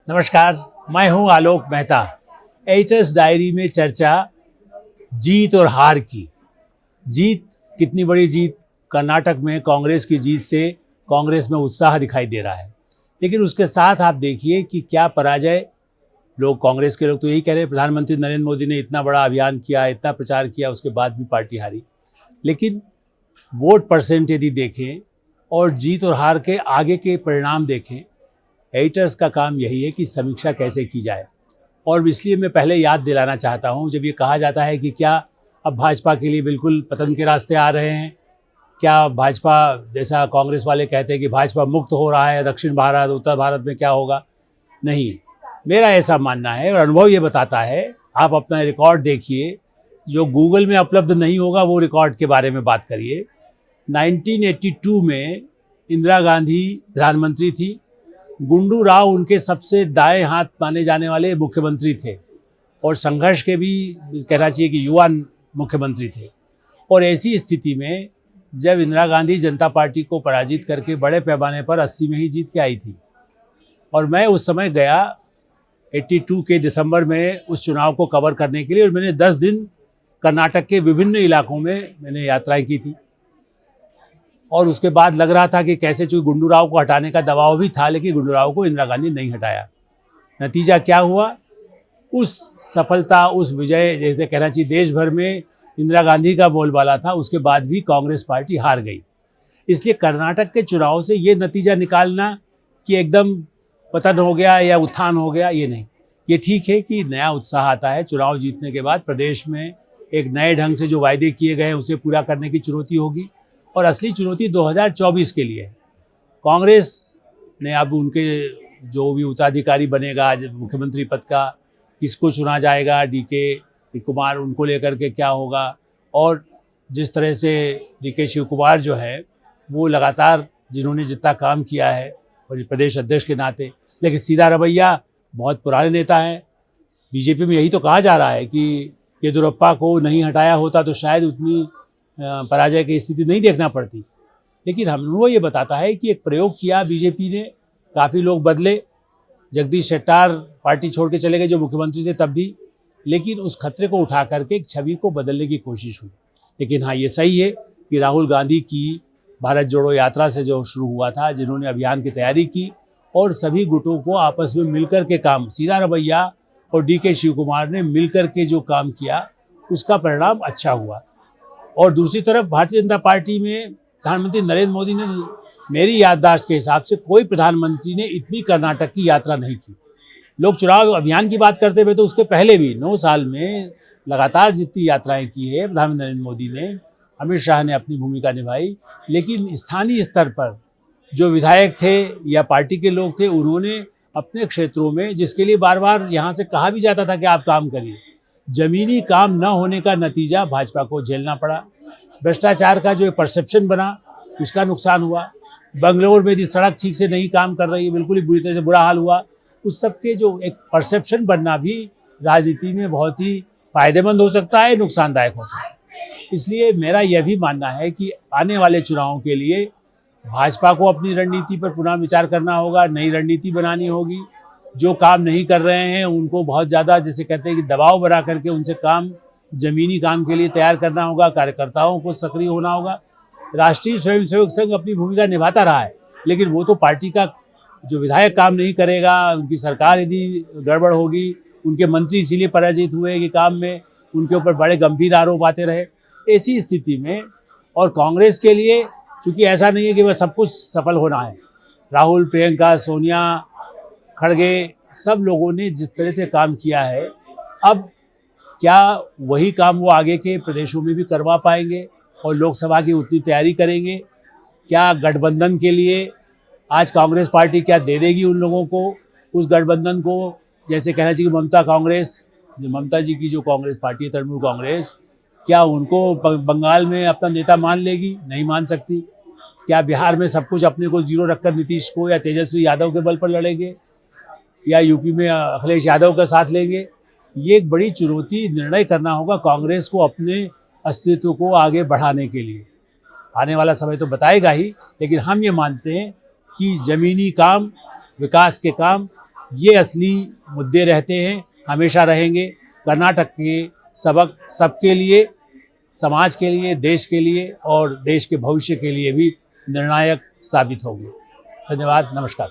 नमस्कार, मैं हूं आलोक मेहता। एडिटर्स डायरी में चर्चा जीत और हार की। जीत, कितनी बड़ी जीत। कर्नाटक में कांग्रेस की जीत से कांग्रेस में उत्साह दिखाई दे रहा है, लेकिन उसके साथ आप देखिए कि क्या पराजय। लोग, कांग्रेस के लोग तो यही कह रहे हैं, प्रधानमंत्री नरेंद्र मोदी ने इतना बड़ा अभियान किया, इतना प्रचार किया, उसके बाद भी पार्टी हारी। लेकिन वोट परसेंट यदि देखें और जीत और हार के आगे के परिणाम देखें, एडिटर्स का काम यही है कि समीक्षा कैसे की जाए। और इसलिए मैं पहले याद दिलाना चाहता हूं, जब ये कहा जाता है कि क्या अब भाजपा के लिए बिल्कुल पतन के रास्ते आ रहे हैं, क्या भाजपा, जैसा कांग्रेस वाले कहते हैं कि भाजपा मुक्त हो रहा है, दक्षिण भारत उत्तर भारत में क्या होगा। नहीं, मेरा ऐसा मानना है और अनुभव ये बताता है। आप अपना रिकॉर्ड देखिए, जो गूगल में उपलब्ध नहीं होगा वो रिकॉर्ड के बारे में बात करिए। 1982 में इंदिरा गांधी प्रधानमंत्री थी, गुंडू राव उनके सबसे दाएं हाथ माने जाने वाले मुख्यमंत्री थे और संघर्ष के भी कहना चाहिए कि युवा मुख्यमंत्री थे। और ऐसी स्थिति में जब इंदिरा गांधी जनता पार्टी को पराजित करके बड़े पैमाने पर 80 में ही जीत के आई थी, और मैं उस समय गया 82 के दिसंबर में उस चुनाव को कवर करने के लिए, और मैंने 10 दिन कर्नाटक के विभिन्न इलाकों में मैंने यात्राएं की थी। और उसके बाद लग रहा था कि कैसे, चूँकि गुंडू राव को हटाने का दबाव भी था, लेकिन गुंडू राव को इंदिरा गांधी नहीं हटाया। नतीजा क्या हुआ? उस सफलता, उस विजय, जैसे कहना चाहिए देश भर में इंदिरा गांधी का बोलबाला था, उसके बाद भी कांग्रेस पार्टी हार गई। इसलिए कर्नाटक के चुनाव से ये नतीजा निकालना कि एकदम पतन हो गया या उत्थान हो गया, ये नहीं। ये ठीक है कि नया उत्साह आता है चुनाव जीतने के बाद, प्रदेश में एक नए ढंग से जो वायदे किए गए हैं उसे पूरा करने की चुनौती होगी। और असली चुनौती 2024 के लिए है। कांग्रेस ने अब उनके जो भी उत्तराधिकारी बनेगा मुख्यमंत्री पद का, किसको चुना जाएगा, डीके कुमार, उनको लेकर के क्या होगा। और जिस तरह से डीके शिव कुमार जो है वो लगातार, जिन्होंने जितना काम किया है और प्रदेश अध्यक्ष के नाते, लेकिन सीधा रवैया, बहुत पुराने नेता हैं। बीजेपी में यही तो कहा जा रहा है कि येदियुरप्पा को नहीं हटाया होता तो शायद उतनी पराजय की स्थिति नहीं देखना पड़ती। लेकिन हमको ये बताता है कि एक प्रयोग किया बीजेपी ने, काफ़ी लोग बदले, जगदीश शेट्टार पार्टी छोड़ के चले गए जो मुख्यमंत्री थे तब भी, लेकिन उस खतरे को उठा करके एक छवि को बदलने की कोशिश हुई। लेकिन हाँ, ये सही है कि राहुल गांधी की भारत जोड़ो यात्रा से जो शुरू हुआ था, जिन्होंने अभियान की तैयारी की और सभी गुटों को आपस में मिलकर के काम, सीधा रवैया और डीके शिव कुमार ने मिलकर के जो काम किया, उसका परिणाम अच्छा हुआ। और दूसरी तरफ भारतीय जनता पार्टी में प्रधानमंत्री नरेंद्र मोदी ने, मेरी याददाश्त के हिसाब से कोई प्रधानमंत्री ने इतनी कर्नाटक की यात्रा नहीं की। लोग चुनाव अभियान की बात करते हुए तो उसके पहले भी 9 साल में लगातार जितनी यात्राएं की है प्रधानमंत्री नरेंद्र मोदी ने, अमित शाह ने अपनी भूमिका निभाई, लेकिन स्थानीय स्तर पर जो विधायक थे या पार्टी के लोग थे, उन्होंने अपने क्षेत्रों में, जिसके लिए बार बार यहाँ से कहा भी जाता था कि आप काम करिए, जमीनी काम न होने का नतीजा भाजपा को झेलना पड़ा। भ्रष्टाचार का जो परसेप्शन बना, उसका नुकसान हुआ। बंगलोर में यदि सड़क ठीक से नहीं काम कर रही है, बिल्कुल ही बुरी तरह से बुरा हाल हुआ, उस सब के जो एक परसेप्शन बनना भी राजनीति में बहुत ही फायदेमंद हो सकता है, नुकसानदायक हो सकता है। इसलिए मेरा यह भी मानना है कि आने वाले चुनावों के लिए भाजपा को अपनी रणनीति पर पुनः विचार करना होगा, नई रणनीति बनानी होगी। जो काम नहीं कर रहे हैं उनको बहुत ज़्यादा, जैसे कहते हैं कि दबाव बना करके उनसे काम, ज़मीनी काम के लिए तैयार करना होगा। कार्यकर्ताओं को सक्रिय होना होगा। राष्ट्रीय स्वयंसेवक संघ अपनी भूमिका निभाता रहा है, लेकिन वो तो पार्टी का जो विधायक काम नहीं करेगा, उनकी सरकार यदि गड़बड़ होगी, उनके मंत्री इसीलिए पराजित हुए कि काम में उनके ऊपर बड़े गंभीर आरोप आते रहे। ऐसी स्थिति में, और कांग्रेस के लिए चूँकि ऐसा नहीं है कि वह सब कुछ सफल होना है, राहुल, प्रियंका, सोनिया, खड़गे, सब लोगों ने जिस तरह से काम किया है, अब क्या वही काम वो आगे के प्रदेशों में भी करवा पाएंगे और लोकसभा की उतनी तैयारी करेंगे? क्या गठबंधन के लिए आज कांग्रेस पार्टी क्या दे देगी उन लोगों को, उस गठबंधन को? जैसे कहना चाहिए ममता कांग्रेस, जो ममता जी की जो कांग्रेस पार्टी है, तृणमूल कांग्रेस, क्या उनको बंगाल में अपना नेता मान लेगी? नहीं मान सकती। क्या बिहार में सब कुछ अपने को जीरो रखकर नीतीश को या तेजस्वी यादव के बल पर लड़ेंगे, या यूपी में अखिलेश यादव का साथ लेंगे? ये एक बड़ी चुनौती, निर्णय करना होगा कांग्रेस को अपने अस्तित्व को आगे बढ़ाने के लिए। आने वाला समय तो बताएगा ही, लेकिन हम ये मानते हैं कि ज़मीनी काम, विकास के काम ये असली मुद्दे रहते हैं, हमेशा रहेंगे। कर्नाटक के सबक सबके लिए, समाज के लिए, देश के लिए और देश के भविष्य के लिए भी निर्णायक साबित होंगे। धन्यवाद, नमस्कार।